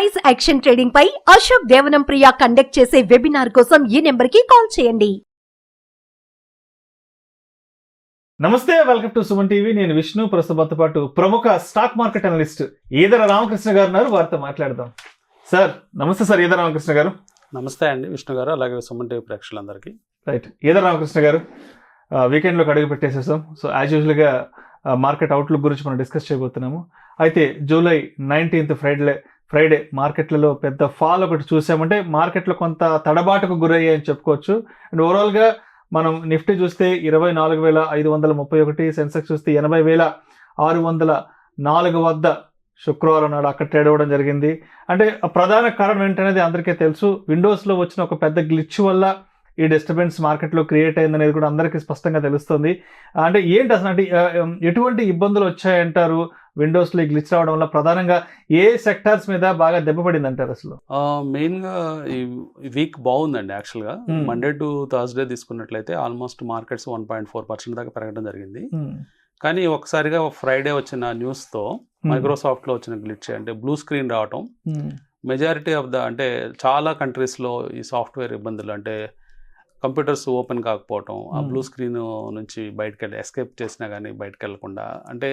Price action trading పై అశోక్ దేవనం ప్రియ conduct చేసే webinar కోసం ఈ నెంబర్ కి కాల్ చేయండి. నమస్తే, వెల్కమ్ టు సుమన్ టీవీ. నేను విష్ణు. ప్రస్తుతంతో పాటు ప్రముఖ stock market analyst Eedara Ramakrishna గారు ఉన్నారు. వారితో మాట్లాడదాం. సార్ నమస్తే. సార్ ఈదర రామకృష్ణ గారు. నమస్తే అండి విష్ణు గారు, అలాగే సుమన్ టీవీ ప్రేక్షకులందరికీ. రైట్, ఈదర రామకృష్ణ గారు, వీకెండ్లోకి అడుగు పెట్టేసేసాం. సో యాజ్ యూజువల్గా మార్కెట్ అవుట్లుక్ గురించి మనం డిస్కస్ చేయబోతున్నాము. అయితే జూలై 19th ఫ్రైడే మార్కెట్లలో పెద్ద ఫాల్ ఒకటి చూసామంటే మార్కెట్లో కొంత తడబాటుకు గురయ్యాయని చెప్పుకోవచ్చు. అండ్ ఓవరాల్గా మనం నిఫ్టీ చూస్తే 24,531, సెన్సెక్స్ చూస్తే 80,604 వద్ద శుక్రవారం నాడు అక్కడ ట్రేడ్ అవ్వడం జరిగింది. అంటే ప్రధాన కారణం ఏంటనేది అందరికీ తెలుసు. విండోస్లో వచ్చిన ఒక పెద్ద గ్లిచ్ వల్ల ఈ డిస్టర్బెన్స్ మార్కెట్లో క్రియేట్ అయిందనేది కూడా అందరికీ స్పష్టంగా తెలుస్తుంది. అంటే ఏంటి అసలు, అంటే ఎటువంటి ఇబ్బందులు వచ్చాయంటారు విండోస్లో గ్లిచ్ రావడం వల్ల? ప్రధానంగా ఏ సెక్టార్స్ మీద బాగా దెబ్బపడింది అంటారు? అసలు మెయిన్గా ఈ వీక్ బాగుందండి. యాక్చువల్గా మండే టు థర్స్డే తీసుకున్నట్లయితే ఆల్మోస్ట్ మార్కెట్స్ 1.4% దాకా పెరగడం జరిగింది. కానీ ఒకసారిగా ఫ్రైడే వచ్చిన న్యూస్తో మైక్రోసాఫ్ట్లో వచ్చిన గ్లిచ్ అంటే బ్లూ స్క్రీన్ రావటం, మెజారిటీ ఆఫ్ అంటే చాలా కంట్రీస్లో ఈ సాఫ్ట్వేర్ ఇబ్బందులు, అంటే కంప్యూటర్స్ ఓపెన్ కాకపోవటం, ఆ బ్లూ స్క్రీన్ నుంచి బయటకు ఎస్కేప్ చేసినా కానీ బయటకు వెళ్లకుండా, అంటే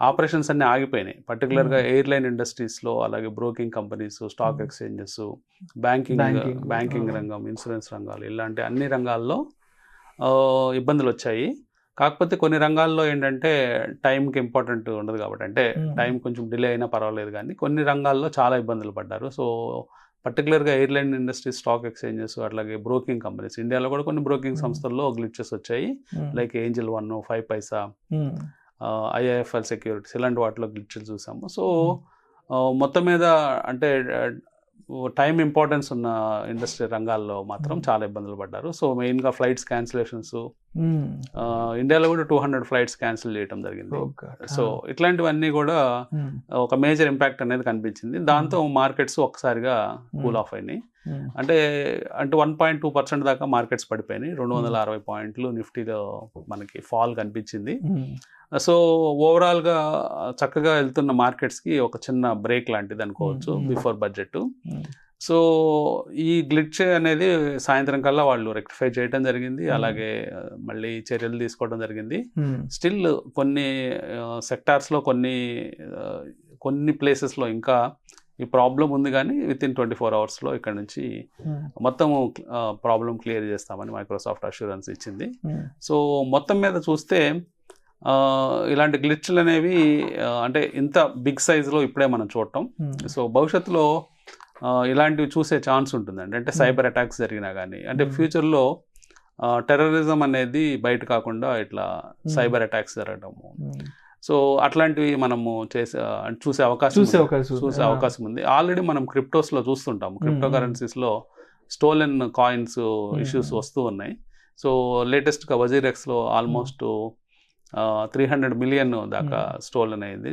ఆపరేషన్స్ అన్నీ ఆగిపోయినాయి. పర్టికులర్గా ఎయిర్లైన్ ఇండస్ట్రీస్లో, అలాగే broking companies, stock exchanges, banking రంగం, ఇన్సూరెన్స్ రంగాలు, ఇలాంటి అన్ని రంగాల్లో ఇబ్బందులు వచ్చాయి. కాకపోతే కొన్ని రంగాల్లో ఏంటంటే టైంకి ఇంపార్టెంట్ ఉండదు కాబట్టి, అంటే టైం కొంచెం డిలే అయినా పర్వాలేదు, కానీ కొన్ని రంగాల్లో చాలా ఇబ్బందులు పడ్డారు. సో పర్టికులర్గా ఎయిర్లైన్ ఇండస్ట్రీస్, స్టాక్ ఎక్స్చేంజెస్, అట్లాగే బ్రోకింగ్ కంపెనీస్, ఇండియాలో కూడా కొన్ని బ్రోకింగ్ సంస్థల్లో గ్లిచెస్ వచ్చాయి. లైక్ ఏంజల్ 1, 5 పైసా, IIFL సెక్యూరిటీస్, ఇలాంటి వాటిలో గ్లిచెస్ చూసాము. సో మొత్తం మీద అంటే టైం ఇంపార్టెన్స్ ఉన్న ఇండస్ట్రీ రంగాల్లో మాత్రం చాలా ఇబ్బందులు పడ్డారు. సో మెయిన్గా ఫ్లైట్స్ క్యాన్సిలేషన్స్, ఇండియాలో కూడా 200 ఫ్లైట్స్ క్యాన్సిల్ చేయడం జరిగింది. సో ఇట్లాంటివన్నీ కూడా ఒక మేజర్ ఇంపాక్ట్ అనేది కనిపించింది. దాంతో మార్కెట్స్ ఒక్కసారిగా కూల్ ఆఫ్ అయినాయి. అంటే 1.2% దాకా మార్కెట్స్ పడిపోయినాయి. 260 పాయింట్లు నిఫ్టీలో మనకి ఫాల్ కనిపించింది. సో ఓవరాల్గా చక్కగా వెళ్తున్న మార్కెట్స్కి ఒక చిన్న బ్రేక్ లాంటిది అనుకోవచ్చు బిఫోర్ బడ్జెట్. సో ఈ గ్లిచ్ అనేది సాయంత్రం కల్లా వాళ్ళు రెక్టిఫై చేయడం జరిగింది. అలాగే మళ్ళీ చర్యలు తీసుకోవడం జరిగింది. స్టిల్ కొన్ని సెక్టార్స్లో కొన్ని ప్లేసెస్లో ఇంకా ఈ ప్రాబ్లం ఉంది, కానీ వితిన్ 24 అవర్స్లో ఇక్కడ నుంచి మొత్తం ప్రాబ్లం క్లియర్ చేస్తామని మైక్రోసాఫ్ట్ అష్యూరెన్స్ ఇచ్చింది. సో మొత్తం మీద చూస్తే ఇలాంటి గ్లిచ్లు అనేవి అంటే ఇంత బిగ్ సైజులో ఇప్పుడే మనం చూడటం. సో భవిష్యత్తులో ఇలాంటివి చూసే ఛాన్స్ ఉంటుందండి. అంటే సైబర్ అటాక్స్ జరిగినా కానీ, అంటే ఫ్యూచర్లో టెర్రరిజం అనేది బయట కాకుండా ఇట్లా సైబర్ అటాక్స్ జరగడము, సో అట్లాంటివి మనము చూసే అవకాశం ఉంది. ఆల్రెడీ మనం క్రిప్టోస్లో చూస్తుంటాము. క్రిప్టో కరెన్సీస్లో స్టోలెన్ కాయిన్స్ ఇష్యూస్ వస్తూ ఉన్నాయి. సో లేటెస్ట్గా వజీరెక్స్లో ఆల్మోస్ట్ 300 మిలియన్ దాకా స్టోలెన్ అయింది.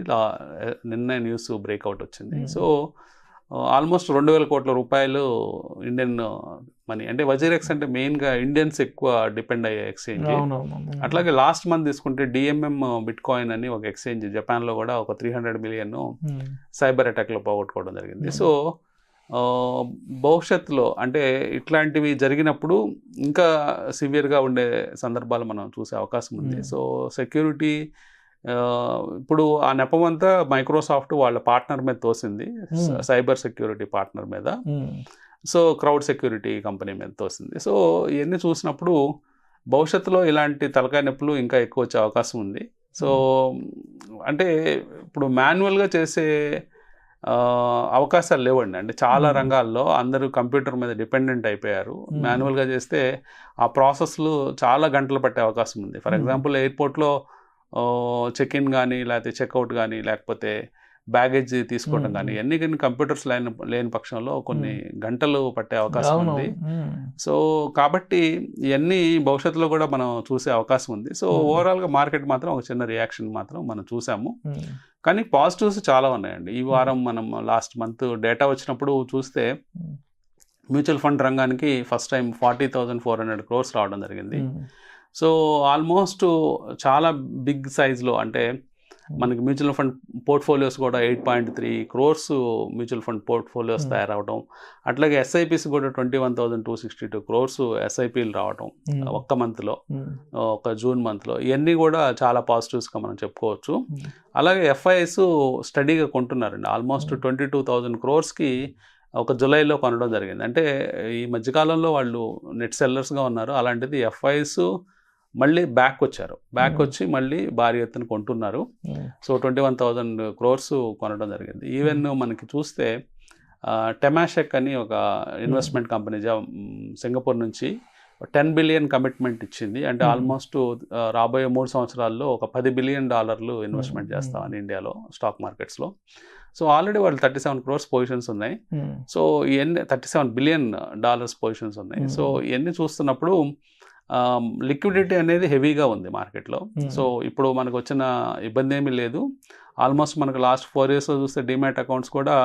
నిన్న న్యూస్ బ్రేక్అవుట్ వచ్చింది. సో ఆల్మోస్ట్ 2,000 కోట్ల రూపాయలు ఇండియన్ మనీ. అంటే వజీరెక్స్ అంటే మెయిన్గా ఇండియన్స్ ఎక్కువ డిపెండ్ అయ్యే ఎక్స్చేంజ్. అట్లాగే లాస్ట్ మంత్ తీసుకుంటే DMM బిట్ కాయిన్ అని ఒక ఎక్స్చేంజ్ జపాన్లో కూడా ఒక 300 మిలియన్ సైబర్ అటాక్లో పోగొట్టుకోవడం జరిగింది. సో భవిష్యత్తులో అంటే ఇట్లాంటివి జరిగినప్పుడు ఇంకా సివియర్గా ఉండే సందర్భాలు మనం చూసే అవకాశం ఉంది. సో సెక్యూరిటీ ఇప్పుడు ఆ నెపమంతా మైక్రోసాఫ్ట్ వాళ్ళ పార్ట్నర్ మీద తోసింది, సైబర్ సెక్యూరిటీ పార్ట్నర్ మీద. సో క్రౌడ్ సెక్యూరిటీ కంపెనీ మీద తోసింది. సో ఇవన్నీ చూసినప్పుడు భవిష్యత్తులో ఇలాంటి తలకాయ నొప్పులు ఇంకా ఎక్కువ వచ్చే అవకాశం ఉంది. సో అంటే ఇప్పుడు మాన్యువల్గా చేసే అవకాశాలు లేవండి. అంటే చాలా రంగాల్లో అందరూ కంప్యూటర్ మీద డిపెండెంట్ అయిపోయారు. మాన్యువల్గా చేస్తే ఆ ప్రాసెస్లు చాలా గంటలు పట్టే అవకాశం ఉంది. ఫర్ ఎగ్జాంపుల్ ఎయిర్పోర్ట్లో చెక్ ఇన్ కానీ, లేకపోతే చెక్అవుట్ కానీ, లేకపోతే బ్యాగేజ్ తీసుకోవడం కానీ, అన్ని కానీ కంప్యూటర్స్ లేని పక్షంలో కొన్ని గంటలు పట్టే అవకాశం ఉంది. సో కాబట్టి ఇవన్నీ భవిష్యత్తులో కూడా మనం చూసే అవకాశం ఉంది. సో ఓవరాల్గా మార్కెట్ మాత్రం ఒక చిన్న రియాక్షన్ మాత్రం మనం చూసాము. కానీ పాజిటివ్స్ చాలా ఉన్నాయండి. ఈ వారం మనం లాస్ట్ మంత్ డేటా వచ్చినప్పుడు చూస్తే మ్యూచువల్ ఫండ్ రంగానికి ఫస్ట్ టైం 40,400 crores రావడం జరిగింది. సో ఆల్మోస్ట్ చాలా బిగ్ సైజ్లో, అంటే మనకి మ్యూచువల్ ఫండ్ పోర్ట్ఫోలియోస్ కూడా 8.3 crores మ్యూచువల్ ఫండ్ పోర్ట్ఫోలియోస్ తయారవడం, అట్లాగే ఎస్ఐపిస్ కూడా 21,262 crores ఎస్ఐపిలు రావడం ఒక్క మంత్లో, ఒక జూన్ మంత్లో. ఇవన్నీ కూడా చాలా పాజిటివ్స్గా మనం చెప్పుకోవచ్చు. అలాగే ఎఫ్ఐఎస్ స్టడీగా కొంటున్నారండి. ఆల్మోస్ట్ 22,000 crores ఒక జూలైలో కొనడం జరిగింది. అంటే ఈ మధ్యకాలంలో వాళ్ళు నెట్ సెల్లర్స్గా ఉన్నారు. అలాంటిది ఎఫ్ఐఎస్ మళ్ళీ బ్యాక్ వచ్చి మళ్ళీ భారీ ఎత్తున కొంటున్నారు. సో 21,000 crores కొనడం జరిగింది. ఈవెన్ మనకి చూస్తే టెమాషెక్ అని ఒక ఇన్వెస్ట్మెంట్ కంపెనీ సింగపూర్ నుంచి 10 billion కమిట్మెంట్ ఇచ్చింది. అంటే ఆల్మోస్ట్ రాబోయే 3 సంవత్సరాల్లో ఒక $10 billion ఇన్వెస్ట్మెంట్ చేస్తామని ఇండియాలో స్టాక్ మార్కెట్స్లో. సో ఆల్రెడీ వాళ్ళు 37 crores పొజిషన్స్ ఉన్నాయి. సో ఇవన్నీ $37 billion పొజిషన్స్ ఉన్నాయి. సో ఇవన్నీ చూస్తున్నప్పుడు లిక్విడిటీ అనేది హెవీగా ఉంది మార్కెట్లో. సో ఇప్పుడు మనకు వచ్చిన ఇబ్బంది ఏమీ లేదు. ఆల్మోస్ట్ మనకు లాస్ట్ 4 yearsలో చూస్తే డిమాట్ అకౌంట్స్ కూడా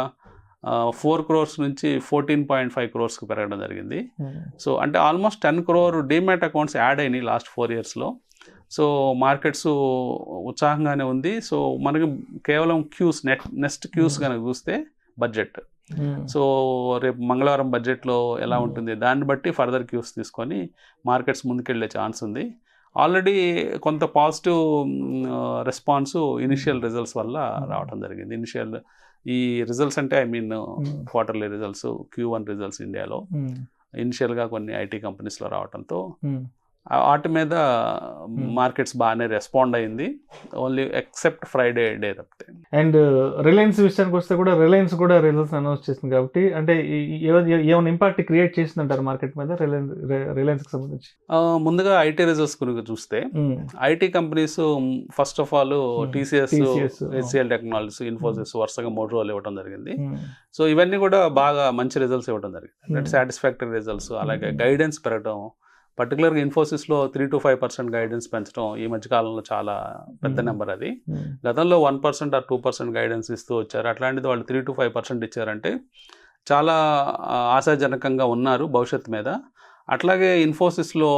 4 crores నుంచి 14.5 crores పెరగడం జరిగింది. సో అంటే almost 10 crore demat accounts add అయినాయి లాస్ట్ 4 yearsలో. సో మార్కెట్స్ ఉత్సాహంగానే ఉంది. సో మనకి కేవలం నెక్స్ట్ క్యూస్ కనుక చూస్తే బడ్జెట్, సో రేపు మంగళవారం బడ్జెట్లో ఎలా ఉంటుంది దాన్ని బట్టి ఫర్దర్ క్యూస్ తీసుకొని మార్కెట్స్ ముందుకెళ్ళే ఛాన్స్ ఉంది. ఆల్రెడీ కొంత పాజిటివ్ రెస్పాన్స్ ఇనిషియల్ రిజల్ట్స్ వల్ల రావడం జరిగింది. ఈ రిజల్ట్స్ అంటే క్వార్టర్లీ రిజల్ట్స్, Q1 రిజల్ట్స్ ఇండియాలో ఇనిషియల్గా కొన్ని ఐటీ కంపెనీస్లో రావడంతో వాటి మీద మార్కెట్స్ బాగానే రెస్పాండ్ అయింది. ఓన్లీ ఎక్సెప్ట్ ఫ్రైడే డే తప్పితే. అండ్ రిలయన్స్ విషయానికి వస్తే కూడా రిలయన్స్ కూడా రిజల్ట్స్ అనౌన్స్ చేసింది కాబట్టి అంటే ఏమైనా ఇంపాక్ట్ క్రియేట్ చేసిందంటారు మార్కెట్ మీద రిలయన్స్కి సంబంధించి? ముందుగా ఐటీ రిజల్ట్స్ గురించి చూస్తే IT companies first of all TCS, HCl technologies, Infosys వరుసగా 3 రోజులు ఇవ్వడం జరిగింది. సో ఇవన్నీ కూడా బాగా మంచి రిజల్ట్స్ ఇవ్వడం జరిగింది. అంటే సాటిస్ఫాక్టరీ రిజల్ట్స్. అలాగే గైడెన్స్ పెరగడం, పర్టికులర్గా ఇన్ఫోసిస్లో 3 to 5% గైడెన్స్ పెంచడం ఈ మధ్యకాలంలో చాలా పెద్ద నెంబర్. అది గతంలో 1% or 2% గైడెన్స్ ఇస్తూ వచ్చారు. అట్లాంటిది వాళ్ళు 3 to 5% ఇచ్చారంటే చాలా ఆశాజనకంగా ఉన్నారు భవిష్యత్తు మీద. అట్లాగే ఇన్ఫోసిస్లో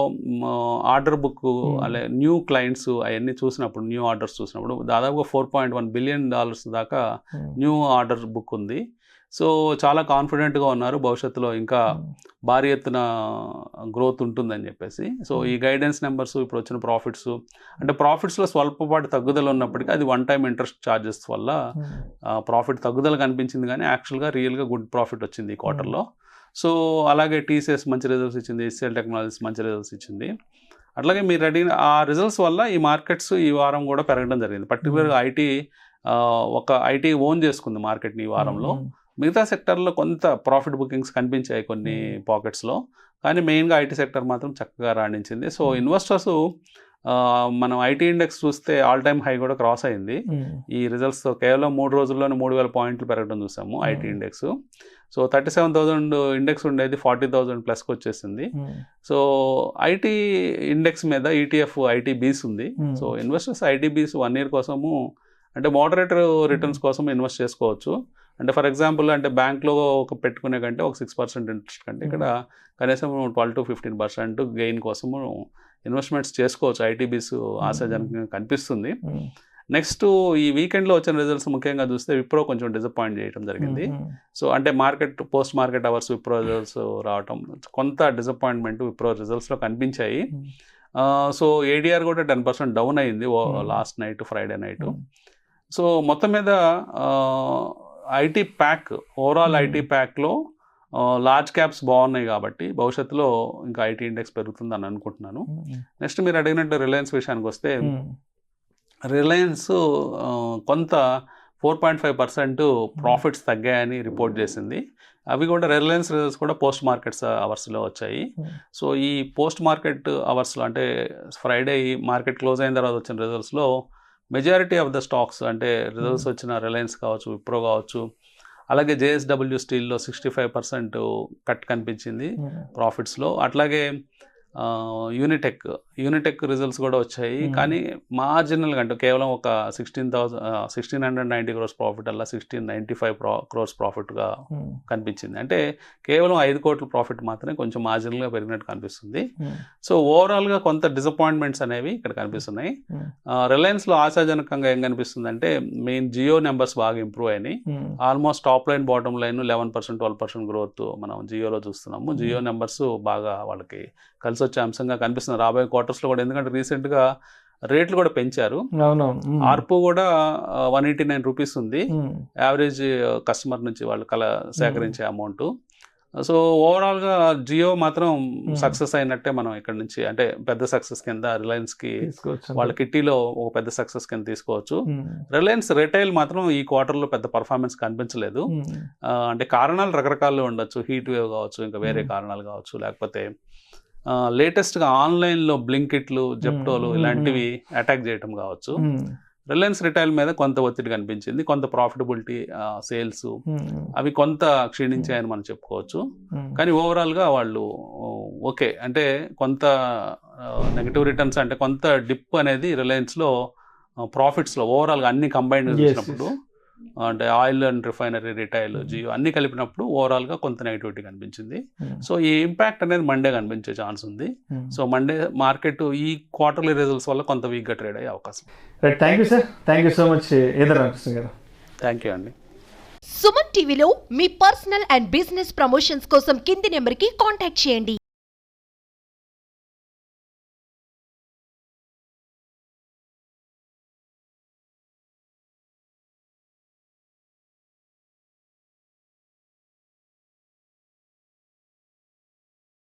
ఆర్డర్ బుక్, అలాగే న్యూ క్లయింట్స్ అవన్నీ చూసినప్పుడు, న్యూ ఆర్డర్స్ చూసినప్పుడు దాదాపుగా $4.1 billion దాకా న్యూ ఆర్డర్ బుక్ ఉంది. సో చాలా కాన్ఫిడెంట్గా ఉన్నారు భవిష్యత్తులో ఇంకా భారీ ఎత్తున గ్రోత్ ఉంటుందని చెప్పేసి. సో ఈ గైడెన్స్ నెంబర్స్, ఇప్పుడు వచ్చిన ప్రాఫిట్స్, అంటే ప్రాఫిట్స్లో స్వల్పపాటి తగ్గుదల ఉన్నప్పటికీ అది వన్ టైం ఇంట్రెస్ట్ ఛార్జెస్ వల్ల ప్రాఫిట్ తగ్గుదల కనిపించింది, కానీ యాక్చువల్గా రియల్గా గుడ్ ప్రాఫిట్ వచ్చింది ఈ క్వార్టర్లో. సో అలాగే టీసీఎస్ మంచి రిజల్ట్స్ ఇచ్చింది, హెచ్సిఎల్ టెక్నాలజీస్ మంచి రిజల్ట్స్ ఇచ్చింది. అట్లాగే మీరు అడిగిన ఆ రిజల్ట్స్ వల్ల ఈ మార్కెట్స్ ఈ వారం కూడా పెరగడం జరిగింది. పర్టికులర్గా ఐటీ ఓన్ చేసుకుంది మార్కెట్ని ఈ వారంలో. మిగతా సెక్టర్లో కొంత ప్రాఫిట్ బుకింగ్స్ కనిపించాయి కొన్ని పాకెట్స్లో, కానీ మెయిన్గా ఐటీ సెక్టర్ మాత్రం చక్కగా రాణించింది. సో ఇన్వెస్టర్స్ మనం ఐటీ ఇండెక్స్ చూస్తే ఆల్ టైమ్ హై కూడా క్రాస్ అయింది ఈ రిజల్ట్స్తో. కేవలం 3 రోజుల్లోనే 3,000 పాయింట్లు పెరగడం చూసాము ఐటీ ఇండెక్స్. సో 37,000 ఇండెక్స్ ఉండేది 40,000 ప్లస్కి వచ్చేసింది. సో ఐటీ ఇండెక్స్ మీద ఈటీఎఫ్ ITBs ఉంది. సో ఇన్వెస్టర్స్ ITBs 1 year కోసము, అంటే మోడరేట్ రిటర్న్స్ కోసం ఇన్వెస్ట్ చేసుకోవచ్చు. అంటే ఫర్ ఎగ్జాంపుల్, అంటే బ్యాంక్లో పెట్టుకునే కంటే ఒక 6% ఇంట్రెస్ట్ కంటే ఇక్కడ కనీసం 12 to 15% గెయిన్ కోసము ఇన్వెస్ట్మెంట్స్ చేసుకోవచ్చు. ITBs ఆశాజనకంగా కనిపిస్తుంది. నెక్స్ట్ ఈ వీకెండ్లో వచ్చిన రిజల్ట్స్ ముఖ్యంగా చూస్తే విప్రో కొంచెం డిసప్పాయింట్ చేయడం జరిగింది. సో అంటే post market hours Wipro results రావటం, కొంత డిసప్పాయింట్మెంట్ విప్రో రిజల్ట్స్లో కనిపించాయి. సో ADR కూడా 10% డౌన్ అయింది last night, Friday night. So మొత్తం మీద ఐటీ ప్యాక్, ఓవరాల్ ఐటీ ప్యాక్లో లార్జ్ క్యాప్స్ బాగున్నాయి కాబట్టి భవిష్యత్తులో ఇంకా ఐటీ ఇండెక్స్ పెరుగుతుందని అనుకుంటున్నాను. నెక్స్ట్ మీరు అడిగినట్టు రిలయన్స్ విషయానికి వస్తే, రిలయన్స్ కొంత 4.5% ప్రాఫిట్స్ తగ్గాయని రిపోర్ట్ చేసింది. అవి కూడా రిలయన్స్ రిజల్ట్స్ కూడా పోస్ట్ మార్కెట్స్ అవర్స్లో వచ్చాయి. సో ఈ పోస్ట్ మార్కెట్ అవర్స్లో, అంటే ఫ్రైడే మార్కెట్ క్లోజ్ అయిన తర్వాత వచ్చిన రిజల్ట్స్లో మెజారిటీ ఆఫ్ ద స్టాక్స్, అంటే రిజల్ట్స్ వచ్చిన రిలయన్స్ కావచ్చు, విప్రో కావచ్చు, అలాగే JSW స్టీల్లో 65% కట్ కనిపించింది ప్రాఫిట్స్లో. అట్లాగే యూనిటెక్ రిజల్ట్స్ కూడా వచ్చాయి. కానీ మార్జినల్గా అంటే కేవలం ఒక 1690 crores ప్రాఫిట్ అలా 1695 crores ప్రాఫిట్గా కనిపించింది. అంటే కేవలం 5 కోట్ల ప్రాఫిట్ మాత్రమే కొంచెం మార్జినల్గా పెరిగినట్టు కనిపిస్తుంది. సో ఓవరాల్గా కొంత డిసప్పాయింట్మెంట్స్ అనేవి ఇక్కడ కనిపిస్తున్నాయి. రిలయన్స్లో ఆశాజనకంగా ఏం కనిపిస్తుంది అంటే మెయిన్ జియో నెంబర్స్ బాగా ఇంప్రూవ్ అయినాయి. Almost top line bottom line 11% 12% growth మనం జియోలో చూస్తున్నాము. జియో నెంబర్స్ బాగా వాళ్ళకి కలిసి వచ్చే అంశంగా కనిపిస్తుంది రాబోయే క్వార్టర్స్లో కూడా. ఎందుకంటే రీసెంట్గా రేట్లు కూడా పెంచారు. ఆర్పు కూడా 189 రూపీస్ ఉంది యావరేజ్ కస్టమర్ నుంచి వాళ్ళు సేకరించే అమౌంట్. సో ఓవరాల్గా జియో మాత్రం సక్సెస్ అయినట్టే మనం ఇక్కడ నుంచి అంటే పెద్ద సక్సెస్ కింద రిలయన్స్కి వాళ్ళ కిట్టీలో ఒక పెద్ద సక్సెస్ కింద తీసుకోవచ్చు. రిలయన్స్ రిటైల్ మాత్రం ఈ క్వార్టర్లో పెద్ద పర్ఫార్మెన్స్ కనిపించలేదు. అంటే కారణాలు రకరకాలు ఉండొచ్చు, హీట్ వేవ్ కావచ్చు, ఇంకా వేరే కారణాలు కావచ్చు, లేకపోతే లేటెస్ట్గా ఆన్లైన్లో బ్లింకిట్లు, జెప్టోలు ఇలాంటివి అటాక్ చేయటం కావచ్చు. రిలయన్స్ రిటైల్ మీద కొంత ఒత్తిడి కనిపించింది. కొంత ప్రాఫిటబిలిటీ, సేల్స్ అవి కొంత క్షీణించాయని మనం చెప్పుకోవచ్చు. కానీ ఓవరాల్గా వాళ్ళు ఓకే అంటే కొంత నెగటివ్ రిటర్న్స్ అంటే కొంత డిప్ అనేది రిలయన్స్లో ప్రాఫిట్స్లో ఓవరాల్గా అన్ని కంబైన్డ్ చూసినప్పుడు అంటే oil and refinery, retail, Jio అన్ని కలిపినప్పుడు ఓవరాల్గా కొంత నెగిటివిటీ కనిపించింది. సో ఈ ఇంపాక్ట్ అనేది మండే కనిపించే ఛాన్స్ ఉంది. సో మండే మార్కెట్ ఈ క్వార్టర్లీ రిజల్ట్స్ వల్ల కొంత వీక్గా ట్రేడ్ అయ్యే అవకాశం. Thank you sir, thank you so much Ramakrishna గారు. థ్యాంక్ యూ అండి. సుమన్ టీవీలో మీ పర్సనల్ అండ్ బిజినెస్ ప్రమోషన్స్ కోసం కింది నెంబర్కి కాంటాక్ట్ చేయండి.